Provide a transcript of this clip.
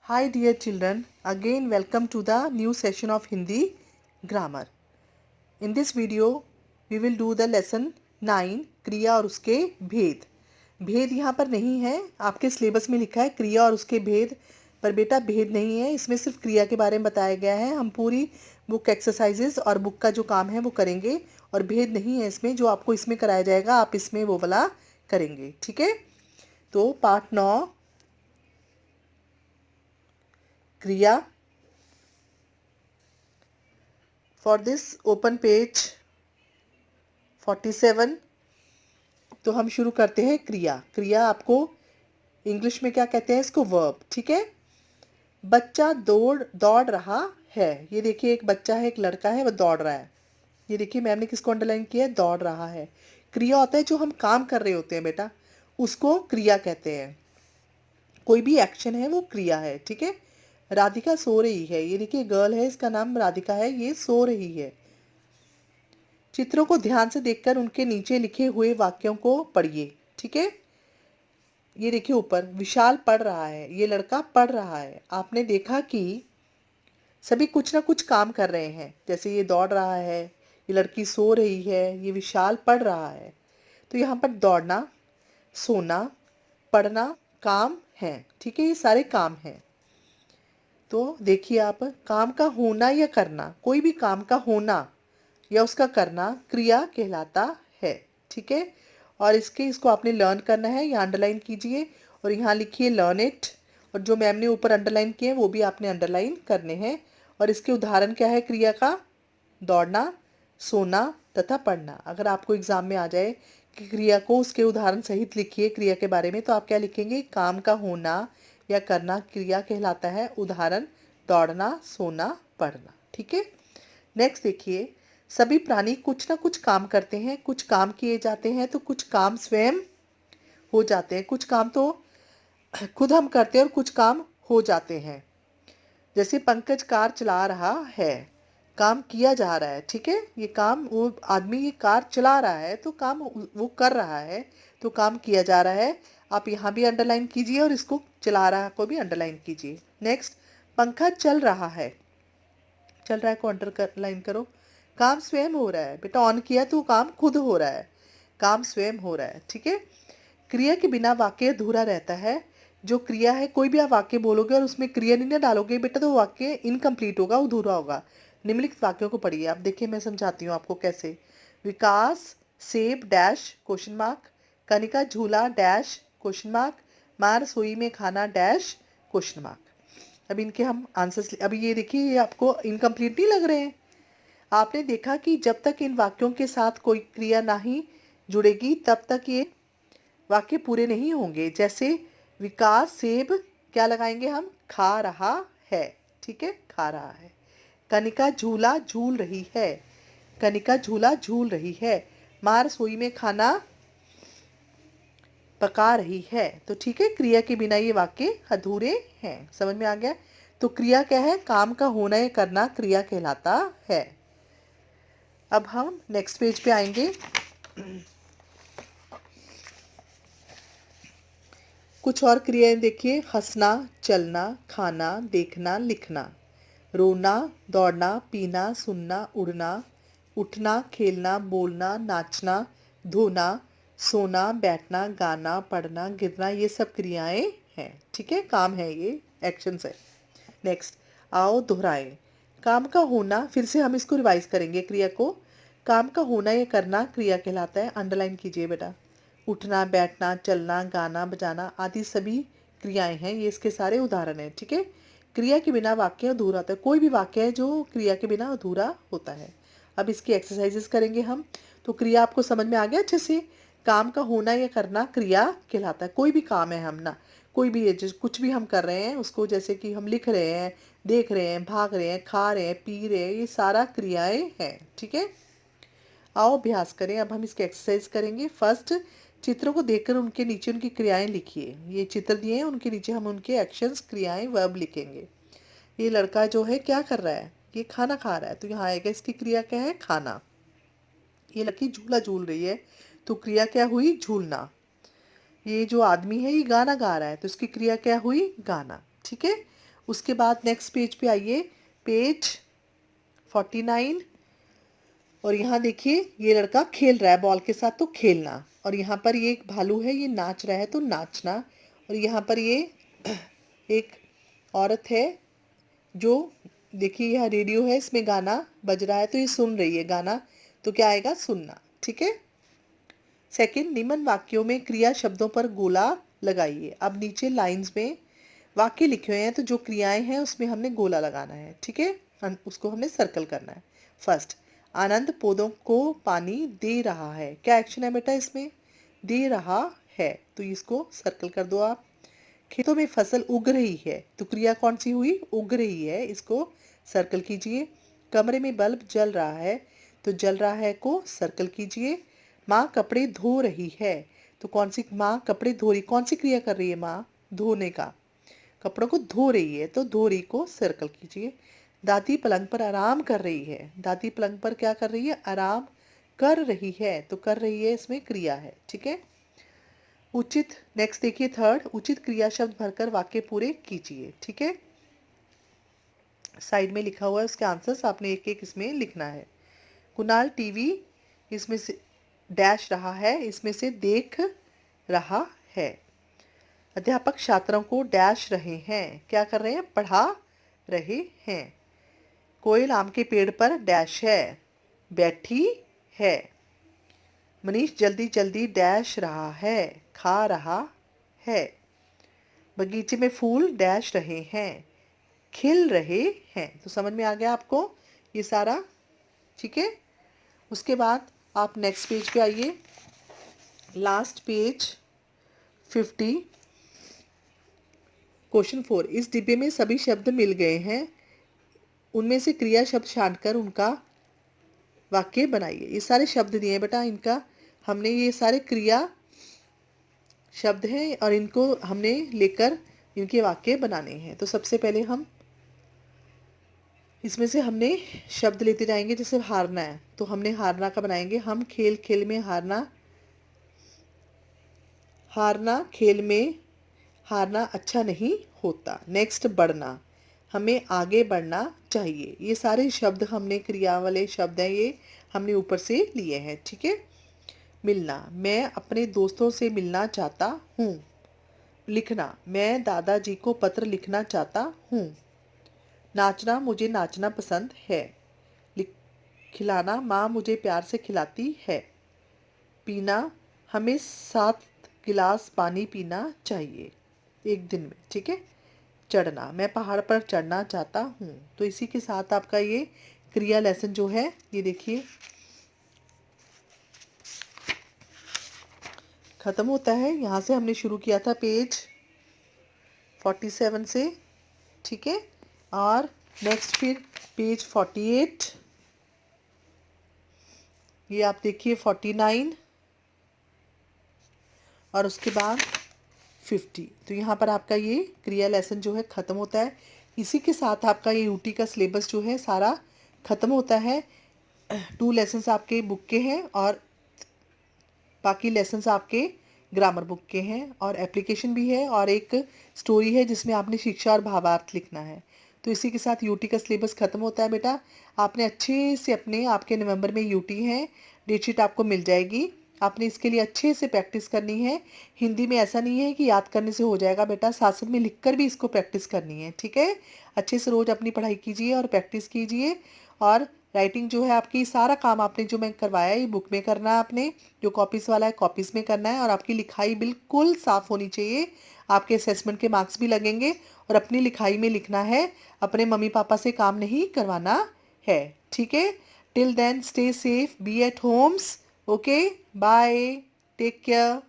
Hi dear children, again welcome to the new session of Hindi grammar. In this video we will do the lesson 9 क्रिया और उसके भेद. भेद यहाँ पर नहीं है, आपके सिलेबस में लिखा है क्रिया और उसके भेद, पर बेटा भेद नहीं है, इसमें सिर्फ क्रिया के बारे में बताया गया है. हम पूरी बुक एक्सरसाइजेस और बुक का जो काम है वो करेंगे और भेद नहीं है इसमें. जो आपको इसमें कराया जाएगा आप इसमें वो वाला करेंगे. ठीक है, तो पार्ट 9 क्रिया. For this open page 47. तो हम शुरू करते हैं क्रिया. क्रिया आपको इंग्लिश में क्या कहते हैं इसको? वर्ब. ठीक है, बच्चा दौड़ रहा है. ये देखिए एक बच्चा है, एक लड़का है, वो दौड़ रहा है. ये देखिए मैम ने किसको अंडरलाइन किया है? दौड़ रहा है. क्रिया होता है जो हम काम कर रहे होते हैं बेटा, उसको क्रिया कहते हैं. कोई भी एक्शन है वो क्रिया है. ठीक है, राधिका सो रही है. ये देखिए गर्ल है, इसका नाम राधिका है, ये सो रही है. चित्रों को ध्यान से देखकर उनके नीचे लिखे हुए वाक्यों को पढ़िए. ठीक है, ये देखिए ऊपर विशाल पढ़ रहा है, ये लड़का पढ़ रहा है. आपने देखा कि सभी कुछ ना कुछ काम कर रहे हैं. जैसे ये दौड़ रहा है, ये लड़की सो रही है, ये विशाल पढ़ रहा है. तो यहाँ पर दौड़ना, सोना, पढ़ना काम है. ठीक है, ये सारे काम हैं. तो देखिए आप, काम का होना या करना, कोई भी काम का होना या उसका करना क्रिया कहलाता है. ठीक है, और इसको आपने लर्न करना है. यहाँ अंडरलाइन कीजिए और यहाँ लिखिए लर्न इट. और जो मैम ने ऊपर अंडरलाइन किए वो भी आपने अंडरलाइन करने हैं. और इसके उदाहरण क्या है क्रिया का? दौड़ना, सोना तथा पढ़ना. अगर आपको एग्जाम में आ जाए कि क्रिया को उसके उदाहरण सहित लिखिए क्रिया के बारे में, तो आप क्या लिखेंगे? काम का होना या करना क्रिया कहलाता है. उदाहरण दौड़ना, सोना, पढ़ना. ठीक है, नेक्स्ट देखिए, सभी प्राणी कुछ ना कुछ काम करते हैं. कुछ काम किए जाते हैं तो कुछ काम स्वयं हो जाते हैं. कुछ काम तो खुद हम करते हैं और कुछ काम हो जाते हैं. जैसे पंकज कार चला रहा है, काम किया जा रहा है. ठीक है, ये काम, वो आदमी ये कार चला रहा है तो काम वो कर रहा है, तो काम किया जा रहा है. आप यहाँ भी अंडरलाइन कीजिए और इसको चला रहा को भी अंडरलाइन कीजिए. नेक्स्ट, पंखा चल रहा है. चल रहा है को अंडरलाइन करो. काम स्वयं हो रहा है बेटा, ऑन किया तो काम खुद हो रहा है, काम स्वयं हो रहा है. ठीक है, क्रिया के बिना वाक्य अधूरा रहता है. जो क्रिया है, कोई भी आप वाक्य बोलोगे और उसमें क्रिया नहीं ना डालोगे बेटा, तो वाक्य इनकम्प्लीट होगा, अधूरा होगा. निम्नलिखित वाक्यों को पढ़िए. आप देखिए मैं समझाती हूँ आपको कैसे. विकास सेब डैश क्वेश्चन मार्क, कनिका झूला डैश क्वेश्चन मार्क, माँ रसोई में खाना डैश क्वेश्चन मार्क. अब इनके हम आंसर्स, अभी ये देखिए ये आपको इनकम्प्लीट नहीं लग रहे हैं. आपने देखा कि जब तक इन वाक्यों के साथ कोई क्रिया नहीं जुड़ेगी तब तक ये वाक्य पूरे नहीं होंगे. जैसे विकास सेब, क्या लगाएंगे हम? खा रहा है. ठीक है, खा रहा है. कनिका झूला झूल रही है, कनिका झूला झूल रही है. माँ रसोई में खाना पका रही है. तो ठीक है, क्रिया के बिना ये वाक्य अधूरे हैं. समझ में आ गया? तो क्रिया क्या है? काम का होना या करना क्रिया कहलाता है. अब हम नेक्स्ट पेज पे आएंगे. कुछ और क्रियाएं देखिए. हंसना, चलना, खाना, देखना, लिखना. रोना, दौड़ना, पीना, सुनना, उड़ना, उठना, खेलना, बोलना, नाचना, धोना, सोना, बैठना, गाना, पढ़ना, गिरना, ये सब क्रियाएं हैं. ठीक है, काम है, ये एक्शंस है. नेक्स्ट, आओ दोहराएं. काम का होना, फिर से हम इसको रिवाइज करेंगे क्रिया को. काम का होना या करना क्रिया कहलाता है. अंडरलाइन कीजिए बेटा. उठना, बैठना, चलना, गाना, बजाना आदि सभी क्रियाएं हैं. ये इसके सारे उदाहरण हैं. ठीक है, क्रिया के बिना वाक्य अधूरा होता है. कोई भी वाक्य है जो क्रिया के बिना अधूरा होता है. अब इसकी एक्सरसाइजेस करेंगे हम. तो क्रिया आपको समझ में आ गया अच्छे से? काम का होना या करना क्रिया कहलाता है. कोई भी काम है हम ना, कोई भी कुछ भी हम कर रहे हैं उसको, जैसे कि हम लिख रहे हैं, देख रहे हैं, भाग रहे हैं, खा रहे हैं, पी रहे हैं, ये सारा क्रियाएं हैं. ठीक है, आओ अभ्यास करें. अब हम इसकी एक्सरसाइज करेंगे. फर्स्ट, चित्रों को देखकर उनके नीचे उनकी क्रियाएं लिखिए. ये चित्र दिए हैं, उनके नीचे हम उनके एक्शंस, क्रियाएं, वर्ब लिखेंगे. ये लड़का जो है क्या कर रहा है? ये खाना खा रहा है, तो यहाँ आएगा इसकी क्रिया क्या है? खाना. ये लड़की झूला झूल रही है, तो क्रिया क्या हुई? झूलना. ये जो आदमी है ये गाना गा रहा है, तो इसकी क्रिया क्या हुई? गाना. ठीक है, उसके बाद नेक्स्ट पेज पे आइए, पेज 49, और यहाँ देखिए ये लड़का खेल रहा है बॉल के साथ, तो खेलना। और यहाँ पर ये एक भालू है, ये नाच रहा है, तो नाचना। और यहाँ पर ये एक औरत है जो, देखिए यह रेडियो है, इसमें गाना बज रहा है, तो ये सुन रही है गाना, तो क्या आएगा? सुनना। ठीक है। सेकंड, निम्न वाक्यों में क्रिया शब्दों पर गोला लगाइए। अब नीचे लाइंस में वाक्य लिखे हुए हैं, तो जो क्रियाएं हैं उसमें हमने गोला लगाना है। ठीक है, उसको हमने सर्कल करना है। फर्स्ट, आनंद पौधों को पानी दे रहा है। क्या एक्शन है बेटा इसमें? दे रहा है, तो इसको सर्कल कर दो आप। खेतों में फसल उग रही है, तो क्रिया कौन सी हुई? उग रही है, इसको सर्कल कीजिए। कमरे में बल्ब जल रहा है, तो जल रहा है को सर्कल कीजिए। माँ कपड़े धो रही है, तो कौन सी माँ कपड़े धो रही, कौन सी क्रिया कर रही है माँ? धोने का, कपड़ों को धो रही है, तो धो रही को सर्कल कीजिए। दादी पलंग पर आराम कर रही है, दादी पलंग पर क्या कर रही है? आराम कर रही है, तो कर रही है इसमें क्रिया है। ठीक है। उचित, नेक्स्ट देखिए थर्ड, उचित क्रिया शब्द भरकर वाक्य पूरे कीजिए। ठीक है, साइड में लिखा हुआ है उसके आंसर्स, आपने एक एक इसमें लिखना है। कुणाल टीवी इसमें से डैश रहा है, इसमें से देख रहा है। अध्यापक छात्रों को डैश रहे हैं, क्या कर रहे हैं? पढ़ा रहे हैं। कोयल आम के पेड़ पर डैश है, बैठी है। मनीष जल्दी जल्दी डैश रहा है, खा रहा है। बगीचे में फूल डैश रहे हैं, खिल रहे हैं। तो समझ में आ गया आपको ये सारा? ठीक है। उसके बाद आप नेक्स्ट पेज पे आइए, लास्ट पेज 50, क्वेश्चन 4। इस डिब्बे में सभी शब्द मिल गए हैं, उनमें से क्रिया शब्द छांटकर उनका वाक्य बनाइए। ये सारे शब्द दिए हैं बेटा, इनका हमने, ये सारे क्रिया शब्द हैं और इनको हमने लेकर इनके वाक्य बनाने हैं। तो सबसे पहले हम इसमें से हमने शब्द लेते जाएंगे। जैसे हारना है, तो हमने हारना का बनाएंगे हम। खेल, खेल में हारना, हारना खेल में हारना अच्छा नहीं होता। नेक्स्ट, बढ़ना, हमें आगे बढ़ना चाहिए। ये सारे शब्द हमने, क्रिया वाले शब्द हैं, ये हमने ऊपर से लिए हैं। ठीक है। मिलना, मैं अपने दोस्तों से मिलना चाहता हूँ। लिखना, मैं दादाजी को पत्र लिखना चाहता हूँ। नाचना, मुझे नाचना पसंद है। खिलाना, माँ मुझे प्यार से खिलाती है। पीना, हमें 7 गिलास पानी पीना चाहिए एक दिन में। ठीक है। चढ़ना, मैं पहाड़ पर चढ़ना चाहता हूँ। तो इसी के साथ आपका ये क्रिया लेसन जो है, ये देखिए ख़त्म होता है। यहाँ से हमने शुरू किया था पेज 47 से। ठीक है। और नेक्स्ट फिर पेज 48, ये आप देखिए 49, और उसके बाद 50। तो यहाँ पर आपका ये क्रिया लेसन जो है ख़त्म होता है। इसी के साथ आपका ये यूटी का सिलेबस जो है सारा ख़त्म होता है। 2 लेसन्स आपके बुक के हैं और बाकी लेसन्स आपके ग्रामर बुक के हैं, और एप्लीकेशन भी है, और एक स्टोरी है जिसमें आपने शिक्षा और भावार्थ लिखना है। तो इसी के साथ यूटी का सिलेबस ख़त्म होता है बेटा। आपने अच्छे से अपने, आपके नवंबर में यूटी है, डेटशीट आपको मिल जाएगी। आपने इसके लिए अच्छे से प्रैक्टिस करनी है। हिंदी में ऐसा नहीं है कि याद करने से हो जाएगा बेटा, साथ साथ में लिखकर भी इसको प्रैक्टिस करनी है। ठीक है। अच्छे से रोज़ अपनी पढ़ाई कीजिए और प्रैक्टिस कीजिए। और राइटिंग जो है आपकी, सारा काम आपने जो मैं करवाया है ये बुक में करना है आपने, जो कॉपीज़ वाला है कॉपीज़ में करना है। और आपकी लिखाई बिल्कुल साफ़ होनी चाहिए। आपके असेसमेंट के मार्क्स भी लगेंगे, और अपनी लिखाई में लिखना है, अपने मम्मी पापा से काम नहीं करवाना है। ठीक है। Till then stay safe, be at homes. Okay, bye, take care.